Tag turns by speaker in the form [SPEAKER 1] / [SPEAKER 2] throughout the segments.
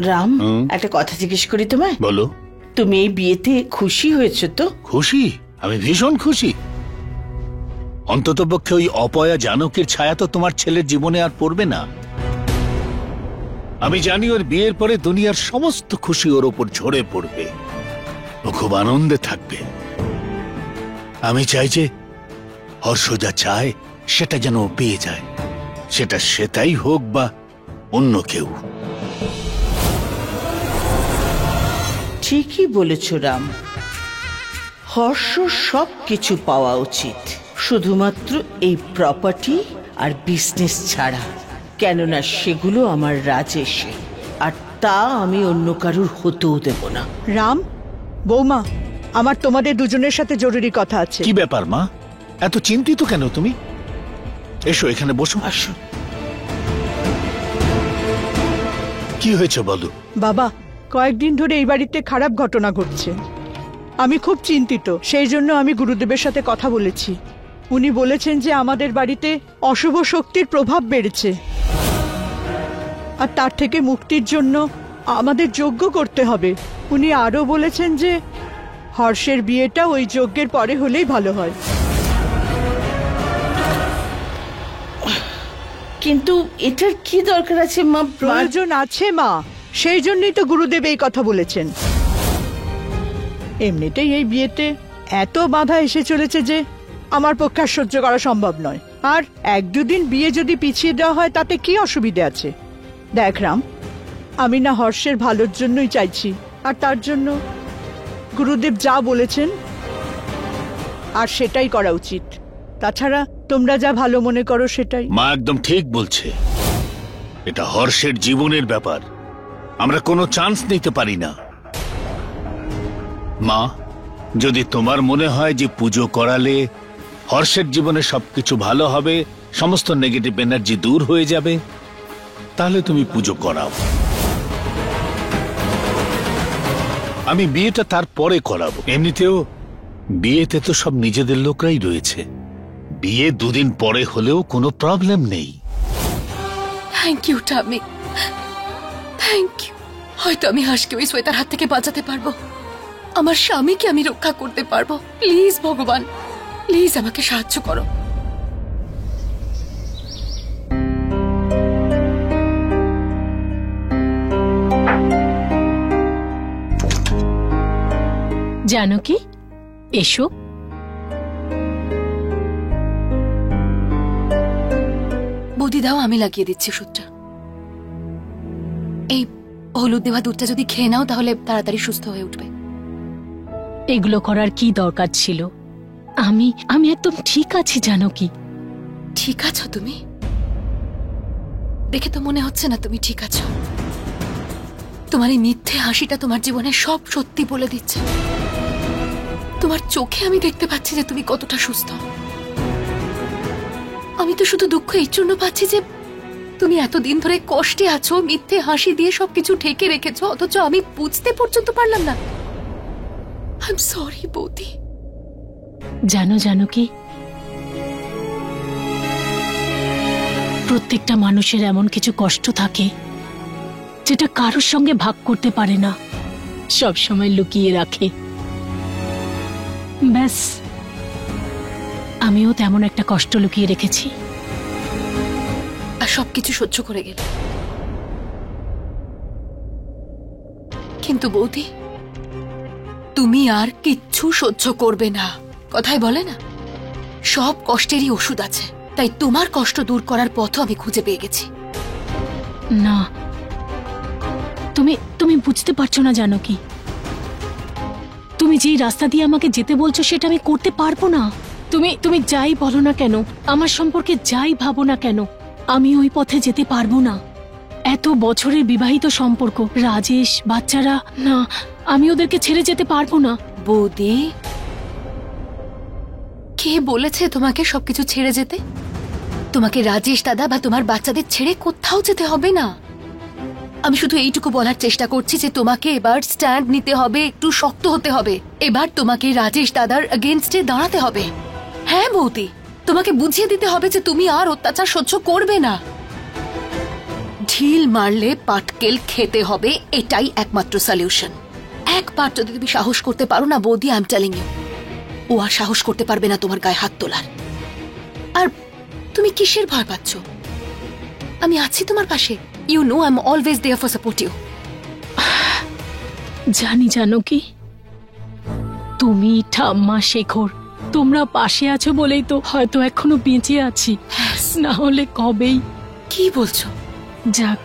[SPEAKER 1] রাম, একটা কথা জিজ্ঞেস করি তোমায়।
[SPEAKER 2] বলো।
[SPEAKER 1] তুমি এই বিয়েতে খুশি হয়েছো তো?
[SPEAKER 2] খুশি? আমি ভীষণ খুশি। অন্ততপক্ষে ওই অপয়া জানকীর ছায়া তো তোমার ছেলের জীবনে আর পড়বে না। আমি জানি ওর বিয়ের পরে দুনিয়ার সমস্ত খুশি ওর ওপর ঝরে পড়বে। ও খুব আনন্দে থাকবে। আমি চাই যে হর্ষ যা চায় সেটা যেন ও পেয়ে যায়, সেটা সেটাই হোক বা অন্য কেউ।
[SPEAKER 1] ঠিকই বলেছ রাম, হর্ষ সব কিছু পাওয়া উচিত, শুধুমাত্র এই প্রপার্টি আর বিজনেস ছাড়া। কেননা সেগুলো আমার রাজেশে, আর তা আমি অন্য কারুর হতেও দেব না।
[SPEAKER 3] রাম, বৌমা, আমার তোমাদের দুজনের সাথে জরুরি কথা আছে।
[SPEAKER 2] কি ব্যাপার মা, এত চিন্তিত কেন তুমি? এসো এখানে বসো।
[SPEAKER 1] আসুন।
[SPEAKER 2] কি হয়েছে বলো।
[SPEAKER 3] বাবা, কয়েকদিন ধরে এই বাড়িতে খারাপ ঘটনা ঘটছে। আমি খুব চিন্তিত। সেই জন্য আমি গুরুদেবের সাথে কথা বলেছি। উনি বলেছেন যে আমাদের বাড়িতে অশুভ শক্তির প্রভাব বেড়েছে, আর তার থেকে মুক্তির জন্য আমাদের যজ্ঞ করতে হবে। উনি আরও বলেছেন যে হর্ষের বিয়েটা ওই যজ্ঞের পরে হলেই ভালো হয়।
[SPEAKER 1] কিন্তু এটার কি দরকার আছে মা?
[SPEAKER 3] প্রয়োজন আছে মা, সেই জন্যই তো গুরুদেব এই কথা বলেছেন। এমনিতেই এই বিয়েতে এত বাধা এসে চলেছে যে আমার পক্ষে আর সহ্য করা সম্ভব নয়। আর এক দুদিন বিয়ে যদি পিছিয়ে দেওয়া হয় তাতে কি অসুবিধে আছে? দেখ রাম, আমি না হর্ষের ভালোর জন্যই চাইছি, আর তার জন্য গুরুদেব যা বলেছেন আর সেটাই করা উচিত। তাছাড়া তোমরা যা ভালো মনে করো সেটাই।
[SPEAKER 2] মা একদম ঠিক বলছে। এটা হর্ষের জীবনের ব্যাপার, আমরা কোনো চান্স নিতে পারি না। মা, যদি তোমার মনে হয় যে পুজো করালে হর্ষের জীবনে সবকিছু ভালো হবে, সমস্ত নেগেটিভ এনার্জি দূর হয়ে যাবে, তাহলে তুমি পুজো করাও। আমি বিয়েটা তারপরে করাবো। এমনিতেও বিয়েতে তো সব নিজেদের লোকরাই রয়েছে। বিয়ে দুদিন পরে হলেও কোনো প্রবলেম নেই।
[SPEAKER 4] Thank you Tammy, thank you. হয়তো আমি হর্ষকে ওই শ্বেতার হাত থেকে বাঁচাতে পারবো, আমার স্বামীকে আমি রক্ষা করতে পারবো। প্লিজ ভগবান, প্লিজ আমাকে সাহায্য করো।
[SPEAKER 5] জানকী, এসো।
[SPEAKER 4] বৌদি দাও, আমি লাগিয়ে দিচ্ছি ওষুধটা। এই হলুদ দেওয়া দুধটা যদি খেয়ে নাও তাহলে তাড়াতাড়ি সুস্থ হয়ে উঠবে।
[SPEAKER 5] এগুলো করার কি দরকার ছিল? আমি আমি একদম ঠিক আছি জানকী।
[SPEAKER 4] ঠিক আছো তুমি? দেখে তো মনে হচ্ছে না তুমি ঠিক আছো। তোমার এই মিথ্যে হাসিটা তোমার জীবনের সব সত্যি বলে দিচ্ছে। তোমার চোখে আমি দেখতে পাচ্ছি যে তুমি কতটা সুস্থ। আমি তো শুধু দুঃখ এই জন্য পাচ্ছি যে তুমি এতদিন ধরে কষ্টে আছো, মিথ্যে হাসি দিয়ে সবকিছু ঢেকে রেখেছো, অথচ আমি বুঝতে পর্যন্ত পারলাম না। আই এম সরি বৌদি।
[SPEAKER 5] জানো জানকী, প্রত্যেকটা মানুষের এমন কিছু কষ্ট থাকে যেটা কারোর সঙ্গে ভাগ করতে পারে না, সব সময় লুকিয়ে রাখে। ব্যাস, আমিও তেমন একটা কষ্ট লুকিয়ে রেখেছি,
[SPEAKER 4] আর সবকিছু সহ্য করে গেল। কিন্তু বৌদি, তুমি আর কিচ্ছু সহ্য করবে না। কথায় বলে না, সব কষ্টেরই ওষুধ আছে। তাই তোমার কষ্ট দূর করার পথও আমি খুঁজে পেয়ে গেছি।
[SPEAKER 5] না, তুমি বুঝতে পারছো না জানকী। তুমি যেই রাস্তা দিয়ে আমাকে যেতে বলছো সেটা আমি করতে পারবো না। তুমি যাই বলো না কেন, আমার সম্পর্কে যাই ভাবো না কেন, আমি ওই পথে যেতে পারবো না। এত বছরের বিবাহিত সম্পর্ক, রাজেশ, বাচ্চারা, না, আমি ওদেরকে ছেড়ে যেতে পারবো না।
[SPEAKER 4] বৌদি, কে বলেছে তোমাকে সবকিছু ছেড়ে যেতে? তোমাকে রাজেশ দাদা বা তোমার বাচ্চাদের ছেড়ে কোথাও যেতে হবে না। আমি শুধু এইটুকু বলার চেষ্টা করছি যে তোমাকে এবার স্ট্যান্ড নিতে হবে, একটু শক্ত হতে হবে। এবার তোমাকে রাজেশ দাদার এগেইনস্টে দাঁড়াতে হবে। হ্যাঁ বৌদি, তোমাকে বুঝিয়ে দিতে হবে যে তুমি আর অত্যাচার সহ্য করবে না। ঢিল মারলে পাটকেল খেতে হবে, এটাই একমাত্র সলিউশন। একবার যদি তুমি সাহস করতে পারো না বৌদি, আই এম টেলিং ইউ, ও আর সাহস করতে পারবে না তোমার গায়ে হাত তোলার। আর তুমি কিসের ভয় পাচ্ছ? আমি আছি তোমার পাশে। You know I am always there for support you.
[SPEAKER 5] জানি জানো কি, তুমি ঠাম্মা শেখর তোমরা পাশে আছো বলেই তো হয়তো এখনো বেঁচে আছি, না হলে কবেই।
[SPEAKER 4] কি বলছো?
[SPEAKER 5] যাক,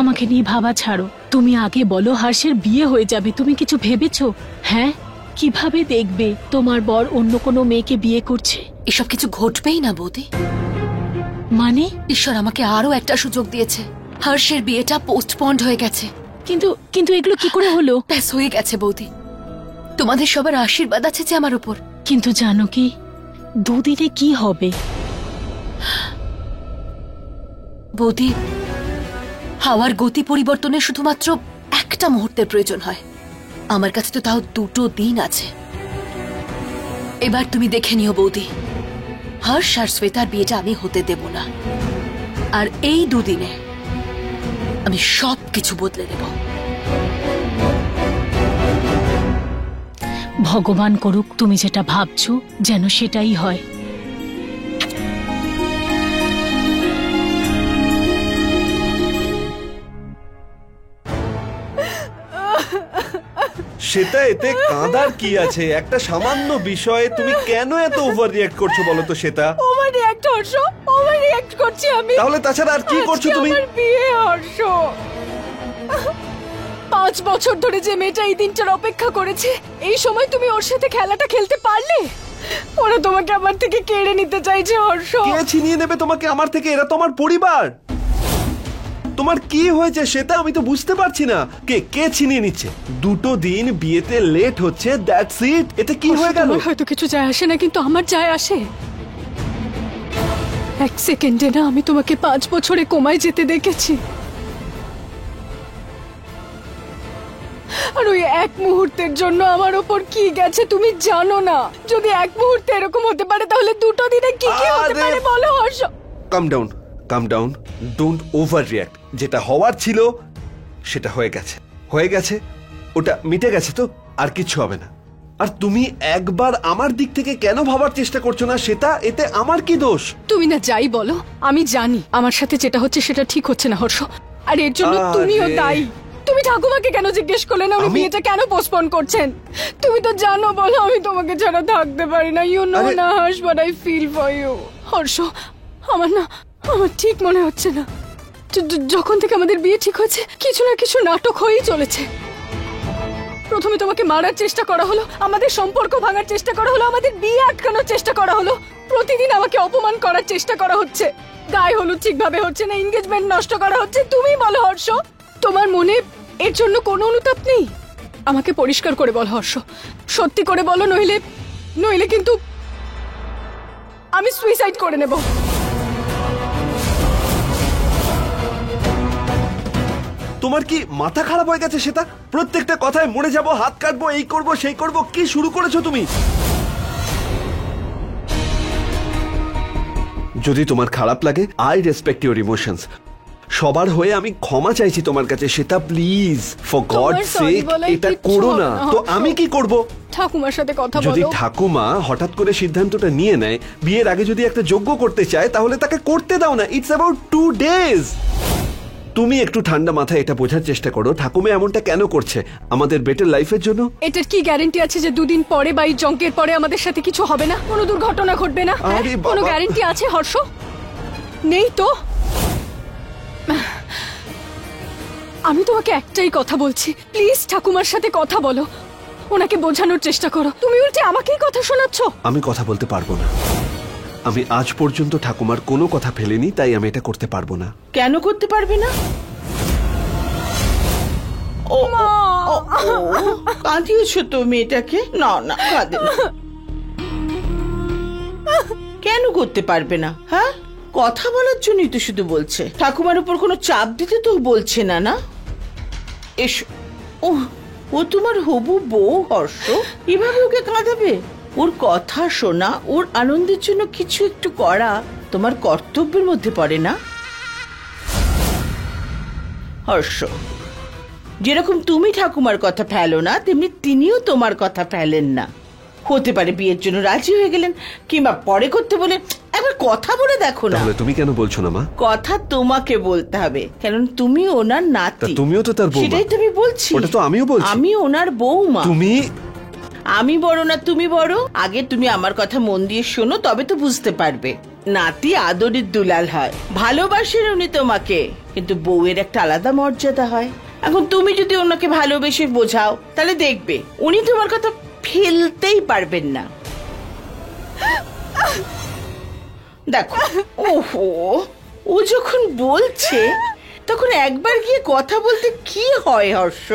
[SPEAKER 5] আমাকে নিয়ে ভাবা ছাড়ো। তুমি আগে বলো, হর্ষের বিয়ে হয়ে যাবে, তুমি কিছু ভেবেছো? হ্যাঁ, কিভাবে দেখবে তোমার বর অন্য কোনো মেয়েকে বিয়ে করছে?
[SPEAKER 4] এসব কিছু ঘটবেই না বৌদি।
[SPEAKER 5] মানে?
[SPEAKER 4] ঈশ্বর আমাকে আরো একটা সুযোগ দিয়েছে। হর্ষের বিয়েটা পোস্টপন্ড হয়ে গেছে।
[SPEAKER 5] কিন্তু কিন্তু এগুলো কি করে হলো?
[SPEAKER 4] ব্যাস হয়ে গেছে বৌদি। তোমাদের সবার আশীর্বাদ আছে যে আমার উপর।
[SPEAKER 5] কিন্তু জানো কি, দুদিনে কি হবে?
[SPEAKER 4] বৌদি, হাওয়ার গতি পরিবর্তনের শুধুমাত্র একটা মুহূর্তের প্রয়োজন হয়। আমার কাছে তো তাও 2 দিন আছে। এবার তুমি দেখে নিও বৌদি, হর্ষ আর শ্বেতার বিয়েটা আমি হতে দেব না। আর এই 2 দিনে আমি সব কিছু বদলে দেব।
[SPEAKER 5] ভগবান করুক তুমি যেটা ভাবছো যেন সেটাই হয়।
[SPEAKER 6] সেটা এতে কাঁদার কি আছে? একটা সামান্য বিষয়ে তুমি কেন এত ওভার রিঅ্যাক্ট করছো বলো তো সেটা?
[SPEAKER 7] Overreact Harsh, overreact করছি আমি।
[SPEAKER 6] তাহলে তাছাড়া আর কি করছো
[SPEAKER 7] আজকে
[SPEAKER 6] তুমি?
[SPEAKER 7] আমার বিয়ে হর্ষ। 5 বছর ধরে যে মেয়েটা এই দিনটার অপেক্ষা করেছে, এই সময় তুমি ওর সাথে খেলাটা খেলতে পারলে? ওরা তোমাকে আমার থেকে কেড়ে নিতে চাইছে হর্ষ।
[SPEAKER 6] কে ছিনিয়ে নেবে তোমাকে আমার থেকে? এরা তো আমার পরিবার। তোমার কি হয়েছে সেটা আমি তো বুঝতে পারছি না। কে কে ছিনিয়ে নিচ্ছে? 2 দিন বিয়েতে লেট হচ্ছে, দ্যাটস ইট। এতে কি হয়ে গেল?
[SPEAKER 7] তোমার হয়তো কিছু যায় আসে না, কিন্তু আমার যায় আসে। 1 সেকেন্ডে না আমি তোমাকে 5 বছরে কোমায় যেতে দেখেছি। আর ওই 1 মুহূর্তের জন্য আমার ওপর কি গেছে তুমি জানো না। যদি 1 মুহূর্তে এরকম হতে পারে তাহলে 2 দিনে কি কি হতে পারে বলো Harsh.
[SPEAKER 6] Calm down, calm down, don't overreact. যেটা হওয়ার ছিল সেটা হয়ে গেছে, হয়ে গেছে, ওটা মিটে গেছে, তো আর কিছু হবে না। আর তুমি একবার আমার দিক থেকে কেন ভাবার চেষ্টা করছো না সেটা? এতে আমার কি দোষ?
[SPEAKER 7] তুমি না যাই বলো, আমি জানি আমার সাথে যেটা হচ্ছে সেটা ঠিক হচ্ছে না হর্ষ। আর এর জন্য তুমিও দায়ী। তুমি ঠাকুমাকে কেন জিজ্ঞেস করলে না উনি বিয়েটা কেন পোস্টপোন করছেন? তুমি তো জানো বলো আমি তোমাকে ছাড়া থাকতে পারি না। ইউ নো না Harsh, but I feel for you. Harsh, আমার ঠিক মনে হচ্ছে না। যখন থেকে আমাদের বিয়ে ঠিক হয়েছে কিছু না কিছু নাটক হয়েই চলেছে। প্রথমে তোমাকে মারার চেষ্টা করা হলো, আমাদের সম্পর্ক ভাঙার চেষ্টা করা হলো, আমাদের বিয়ে আটকানোর চেষ্টা করা হলো। প্রতিদিন আমাকে অপমান করার চেষ্টা করা হচ্ছে। গায়ে হলুদ ঠিকভাবে হচ্ছে না, এনগেজমেন্ট নষ্ট করা হচ্ছে। তুমি বলো হর্ষ, তোমার মনে এর জন্য কোনো অনুতাপ নেই? আমাকে পরিষ্কার করে বল হর্ষ, সত্যি করে বলো, নইলে কিন্তু আমি সুইসাইড করে নেব।
[SPEAKER 6] তোমার কি মাথা খারাপ হয়ে গেছে সেটা? প্রত্যেকটা কথায় মরে যাব, হাত কাটবো, এই করব সেই করব, কি শুরু করেছো তুমি? যদি তোমার খারাপ লাগে, আই রেসপেক্ট ইউর ইমোশনস। সবার হয়ে আমি ক্ষমা চাইছি তোমার কাছে। সেটা প্লিজ ফর গড সেক এটা করো না। তো আমি কি করব?
[SPEAKER 7] ঠাকুমার সাথে কথা বলো।
[SPEAKER 6] যদি ঠাকুমা হঠাৎ করে সিদ্ধান্তটা নিয়ে নেয়, বিয়ের আগে যদি একটা যজ্ঞ করতে চায়, তাহলে তাকে করতে দাও না। It's about 2 days. তুমি একটু ঠান্ডা মাথায় এটা বোঝার চেষ্টা করো ঠাকুমা এমনটা কেন করছে আমাদের বেটার লাইফের জন্য।
[SPEAKER 7] এটার কি গ্যারান্টি আছে যে 2 দিন পরে বা এই জঙ্কের পরে আমাদের সাথে কিছু হবে না, কোনো দুর্ঘটনা ঘটবে না?
[SPEAKER 6] আরে বাবা,
[SPEAKER 7] কোনো গ্যারান্টি আছে হর্ষ? নেই তো। আমি তোমাকে একটাই কথা বলছি, প্লিজ ঠাকুমার সাথে কথা বলো, ওনাকে বোঝানোর চেষ্টা করো। তুমি উল্টে আমাকেই কথা শোনাচ্ছ।
[SPEAKER 6] আমি কথা বলতে পারবো না। আমি আজ পর্যন্ত ঠাকুমার কোনো কথা ফেলিনি, তাই আমি এটা করতে পারবো না।
[SPEAKER 1] কেন করতে পারবে না? ও কাঁদিয়েছো তো মেয়েটাকে? না না, কাঁদে না। কেন করতে পারবে না? হ্যাঁ, কথা বলার জন্যই তো শুধু বলছে। ঠাকুমার উপর কোনো চাপ দিতে তো বলছে না। না এসো। ও তোমার হবু বউ হর্ষ, এভাবে ওকে কাঁদাবে? ওর কথা শোনা, ওর আনন্দের জন্য কিছু একটু করা তোমার কর্তব্যের মধ্যে পড়ে না? হর্ষ, যেরকম তুমি ঠাকুমার কথা ফেলো না, তেমনি তিনিও তোমার কথা ফেলেন না। হতে পারে বিয়ের জন্য রাজি হয়ে গেলেন, কিংবা পরে করতে বলে। একবার কথা বলে দেখো না।
[SPEAKER 6] তাহলে তুমি কেন বলছো না মা?
[SPEAKER 1] কথা তোমাকে বলতে হবে, কারণ তুমি ওনার
[SPEAKER 6] তা
[SPEAKER 1] নাতি।
[SPEAKER 6] তুমিও তো তার বৌমা।
[SPEAKER 1] সেটাই তো আমি বলছি।
[SPEAKER 6] ওটা তো আমিও বলছি।
[SPEAKER 1] আমি ওনার বৌমা।
[SPEAKER 6] তুমি
[SPEAKER 1] আমি বড় না তুমি বড়? আগে তুমি আমার কথা মন দিয়ে শোনো, তবে তো বুঝতে পারবে। নাতি আদরের দুলাল হয়, ভালোবাসেন উনি তোমাকে, কিন্তু বউয়ের একটা আলাদা মর্যাদা হয়। এখন তুমি যদি ওনাকে ভালোবেসে বোঝাও, তাহলে দেখবে উনি তোমার কথা ফেলতেই পারবেন না। দেখো, ওহো, ও যখন বলছে তখন একবার গিয়ে কথা বলতে কি হয় হর্ষ?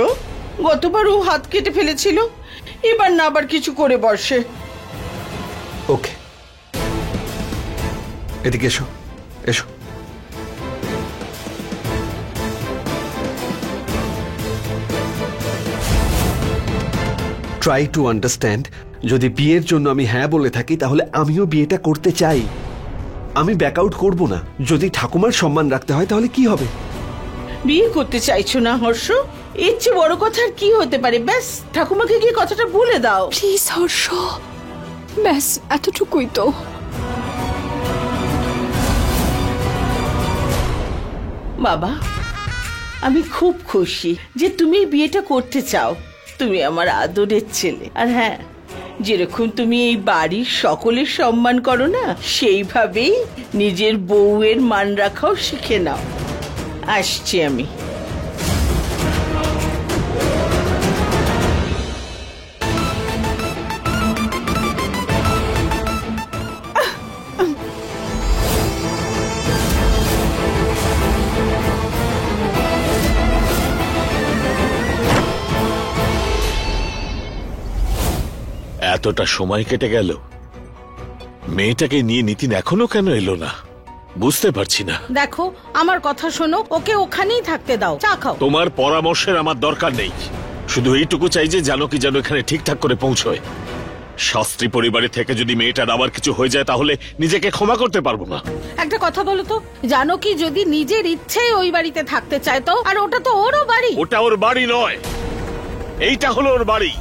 [SPEAKER 1] গতবার ও হাত কেটে ফেলেছিল, এবার না আবার কিছু করে বসে।
[SPEAKER 6] ওকে, এদিকে এসো, এসো। Try to understand. যদি বিয়ের জন্য আমি হ্যাঁ বলে থাকি, তাহলে আমিও বিয়েটা করতে চাই। আমি ব্যাক আউট করব না। যদি ঠাকুমার সম্মান রাখতে হয়, তাহলে কি হবে?
[SPEAKER 1] বিয়ে করতে চাইছো না হর্ষ? এর চেয়ে বড় কথা আর কি হতে পারে? ব্যাস ঠাকুমাকে গিয়ে কথাটা বলে দাও।
[SPEAKER 7] প্লিজ হর্ষ, ব্যাস এতটুকুই তো।
[SPEAKER 1] বাবা, আমি খুব খুশি যে তুমি এই বিয়েটা করতে চাও। তুমি আমার আদরের ছেলে। আর হ্যাঁ, যেরকম তুমি এই বাড়ির সকলের সম্মান করো না, সেইভাবেই নিজের বউয়ের মান রাখাও শিখে নাও। আসছি আমি।
[SPEAKER 2] এতটা সময় কেটে গেল, মেয়েটাকে নিয়ে নিতিন এখনো কেন এলো না বুঝতে পারছি না।
[SPEAKER 1] দেখো, আমার কথা শোনো, ওকে ওখানেই থাকতে দাও, চা খাও।
[SPEAKER 2] তোমার পরামর্শের আমার দরকার নেই, শুধু এইটুকু চাই যে জানকী যেন এখানে ঠিকঠাক করে পৌঁছয়। শাস্ত্রী পরিবারে থেকে যদি মেয়েটার আবার কিছু হয়ে যায়, তাহলে নিজেকে ক্ষমা করতে পারবো না।
[SPEAKER 1] একটা কথা বলো তো, জানকী যদি নিজের ইচ্ছেই ওই বাড়িতে থাকতে চায় তো? আর ওটা তো ওরও বাড়ি।
[SPEAKER 2] ওটা ওর বাড়ি নয়, এইটা হলো ওর বাড়ি।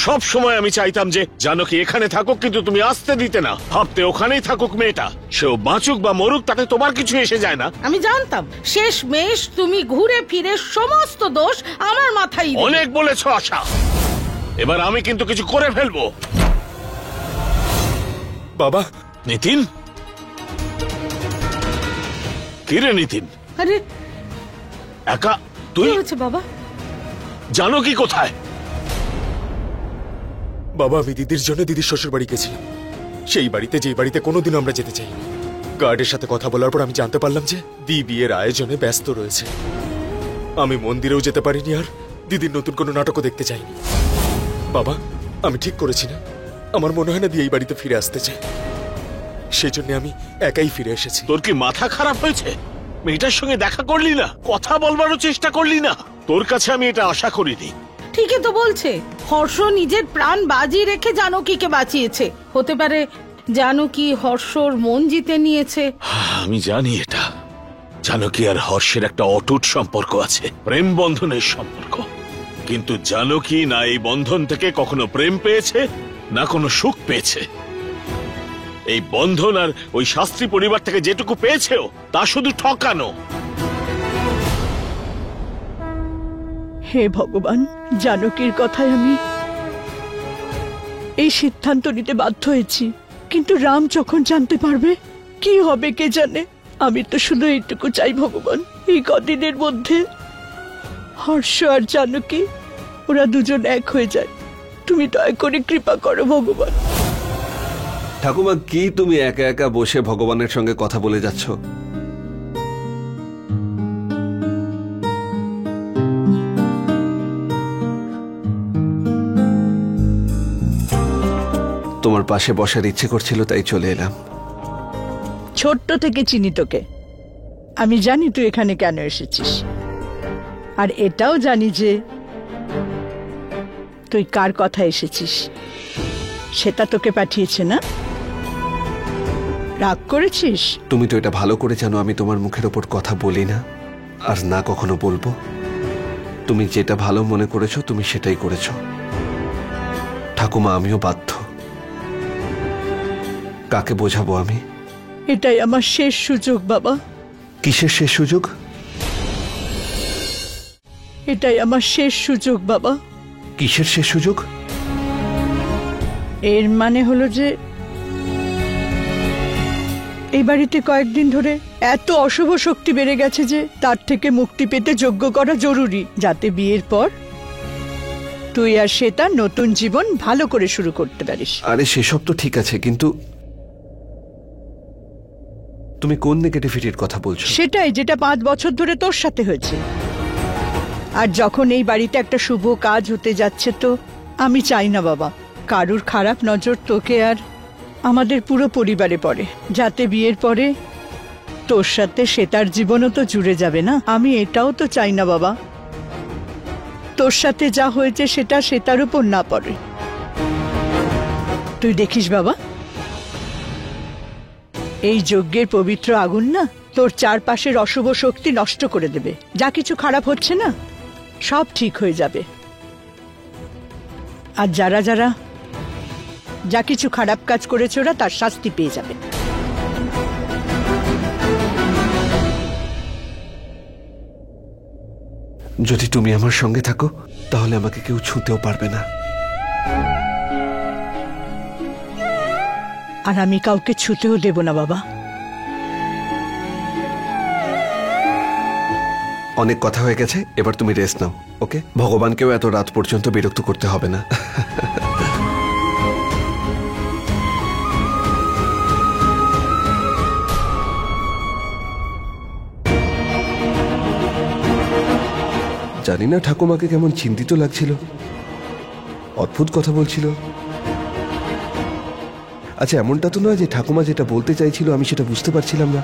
[SPEAKER 2] সব সময় আমি চাইতাম যে জানকী এখানে থাকুক, কিন্তু তুমি আসতে দিতে না। ভাবতে ওখানেই থাকুক মেয়েটা, সেও বাঁচুক বা মরুক, তাতে তোমার কিছু এসে যায় না।
[SPEAKER 1] আমি জানতাম শেষ মেশ তুমি ঘুরে ফিরে সমস্ত দোষ আমার মাথায়।
[SPEAKER 2] অনেক বলেছ আশা, এবার আমি কিন্তু কিছু করে ফেলবো।
[SPEAKER 8] বাবা।
[SPEAKER 2] নিতিন, কি রে নিতিন?
[SPEAKER 1] আরে
[SPEAKER 2] একা তুই?
[SPEAKER 1] কি হচ্ছে বাবা?
[SPEAKER 2] জানকী কোথায়?
[SPEAKER 8] বাবা, আমি দিদির জন্য দিদির শ্বশুর বাড়ি গেছিলাম, সেই বাড়িতে যেই বাড়িতে কোনোদিন আমরা যেতে চাই। গার্ডের সাথে কথা বলার পর আমি জানতে পারলাম যে দি বিয়ের আয়োজনে ব্যস্ত রয়েছে। আমি মন্দিরেও যেতে পারিনি, আর দিদির নতুন কোনো নাটকও দেখতে চাইনি। বাবা, আমি ঠিক করেছি না? আমার মনে হয় না দি এই বাড়িতে ফিরে আসতে চায়, সেই জন্য আমি একাই ফিরে এসেছি।
[SPEAKER 2] তোর কি মাথা খারাপ হয়েছে? মেয়েটার সঙ্গে দেখা করলি না, কথা বলবারও চেষ্টা করলি না? তোর কাছে আমি এটা আশা করিনি।
[SPEAKER 1] ঠিকই তো বলছে, হর্ষ নিজের প্রাণ বাজি রেখে জানকীকে বাঁচিয়েছে। হতে পারে জানকী হর্ষর মন জিতে নিয়েছে।
[SPEAKER 2] আমি জানি এটা। জানকী আর হর্ষের একটা অটুট সম্পর্ক আছে, প্রেম বন্ধনের সম্পর্ক। কিন্তু জানকী না এই বন্ধন থেকে কখনো প্রেম পেয়েছে, না কোনো সুখ পেয়েছে। এই বন্ধন আর ওই শাস্ত্রী পরিবার থেকে যেটুকু পেয়েছেও, তা শুধু ঠকানো।
[SPEAKER 3] হে ভগবান, জানকীর কথায় আমি এই সিদ্ধান্ত নিতে বাধ্য হয়েছি, কিন্তু রাম যখন জানতে পারবে কি হবে কে জানে। আমি তো শুধু এইটুকু চাই ভগবান, এই কদিনের মধ্যে হর্ষ আর জানকী ওরা দুজন এক হয়ে যায়। তুমি দয়া করে কৃপা করো ভগবান।
[SPEAKER 6] ঠাকুমা, কি তুমি একা একা বসে ভগবানের সঙ্গে কথা বলে যাচ্ছ? তোমার পাশে বসার ইচ্ছে করছিল, তাই চলে এলাম।
[SPEAKER 3] ছোট্ট থেকে চিনি তোকে, আমি জানি তুই এখানে কেন এসেছিস, আর এটাও জানি যে তুই কার কথা এসেছিস। সেটা তোকে পাঠিয়েছে না? রাগ করেছিস?
[SPEAKER 6] তুমি তো এটা ভালো করে জানো আমি তোমার মুখের ওপর কথা বলি না। আর না কখনো বলবো। তুমি যেটা ভালো মনে করেছো তুমি সেটাই করেছো ঠাকুমা। আমিও বাধ্য। কাকে বোঝাবো আমি?
[SPEAKER 3] এটাই আমার শেষ সুযোগ বাবা,
[SPEAKER 6] কিসের শেষ সুযোগ?
[SPEAKER 3] এটাই আমার শেষ সুযোগ বাবা।
[SPEAKER 6] কিসের শেষ সুযোগ?
[SPEAKER 3] এর মানে হলো যে এই বাড়িতে কয়েকদিন ধরে এত অশুভ শক্তি বেড়ে গেছে যে তার থেকে মুক্তি পেতে যজ্ঞ করা জরুরি, যাতে বিয়ের পর তুই আর সে তার নতুন জীবন ভালো করে শুরু করতে পারিস।
[SPEAKER 6] আরে সেসব তো ঠিক আছে, কিন্তু তুমি কোন নেগেটিভিটির কথা বলছো?
[SPEAKER 3] সেটাই যেটা 5 বছর ধরে তোর সাথে হয়েছে। আর যখন এই বাড়িতে একটা শুভ কাজ হতে যাচ্ছে, তো আমি চাই না বাবা কারুর খারাপ নজর তোকে আর আমাদের পুরো পরিবারে পড়ে, যাতে বিয়ের পরে তোর সাথে শ্বেতার জীবনও তো জুড়ে যাবে না। আমি এটাও তো চাই না বাবা তোর সাথে যা হয়েছে সেটা শ্বেতার উপর না পড়ে। তুই দেখিস বাবা, এই যজ্ঞের পবিত্র আগুন না তোর চারপাশের অশুভ শক্তি নষ্ট করে দেবে। যা কিছু খারাপ হচ্ছে না সব ঠিক হয়ে যাবে। আর যারা যারা যা কিছু খারাপ কাজ করেছে ওরা তার শাস্তি পেয়ে যাবে।
[SPEAKER 6] যদি তুমি আমার সঙ্গে থাকো তাহলে আমাকে কেউ ছুঁতেও পারবে না।
[SPEAKER 3] আর আমি কাউকে ছুতেও দেব না বাবা।
[SPEAKER 6] অনেক কথা হয়ে গেছে, এবার তুমি রেস্ট নাও, ওকে? ভগবানকেও এত রাত পর্যন্ত বিরক্ত করতে হবে না। জানি না ঠাকুমাকে কেমন চিন্তিত লাগছিল, অদ্ভুত কথা বলছিল। আচ্ছা, এমনটা তো নয় যে ঠাকুমা যেটা বলতে চাইছিল আমি সেটা বুঝতে পারছিলাম না।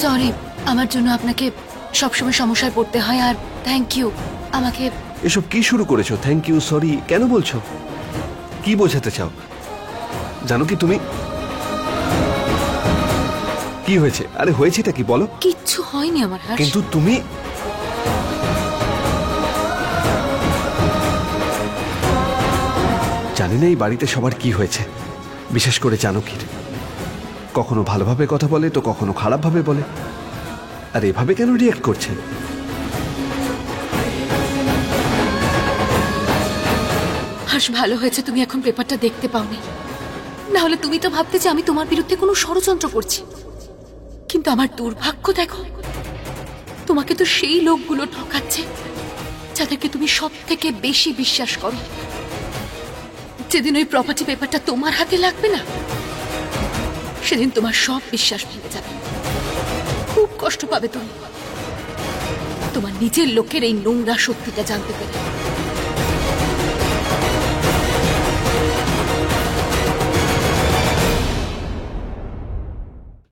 [SPEAKER 4] সরি, আমার জন্য আপনাকে সবসময় সমস্যায় পড়তে হয়। আর থ্যাংক ইউ আমাকে।
[SPEAKER 6] এসব কি শুরু করেছো? থ্যাংক ইউ, সরি কেন বলছো? কি বোঝাতে চাও? জানো কি তুমি কি হয়েছে? আরে হয়েছেটা কি বলো?
[SPEAKER 4] কিচ্ছু হয়নি আমার হর্ষ।
[SPEAKER 6] কিন্তু তুমি জানি না এই বাড়িতে সবার কি হয়েছে, বিশেষ করে জানকীর। কখনো ভালোভাবে কথা বলে তো কখনো খারাপভাবে বলে। আর এভাবে কেন রিঅ্যাক্ট করছে?
[SPEAKER 4] হর্ষ, ভালো হয়েছে তুমি এখন পেপারটা দেখতে পাওনি, না হলে তুমি তো ভাবতে যে আমি তোমার বিরুদ্ধে কোনো ষড়যন্ত্র করছি। কিন্তু আমার দুর্ভাগ্য দেখো, তোমাকে তো সেই লোকগুলো ঠকাচ্ছে যাদেরকে তুমি সব থেকে বেশি বিশ্বাস করো। যেদিন ওই প্রপার্টি পেপারটা তোমার হাতে লাগবে না, সেদিন তোমার সব বিশ্বাস ভেঙে যাবে, খুব কষ্ট পাবে তুমি তোমার নিজের লোকের এই নোংরা সত্যিটা জানতে পেরে।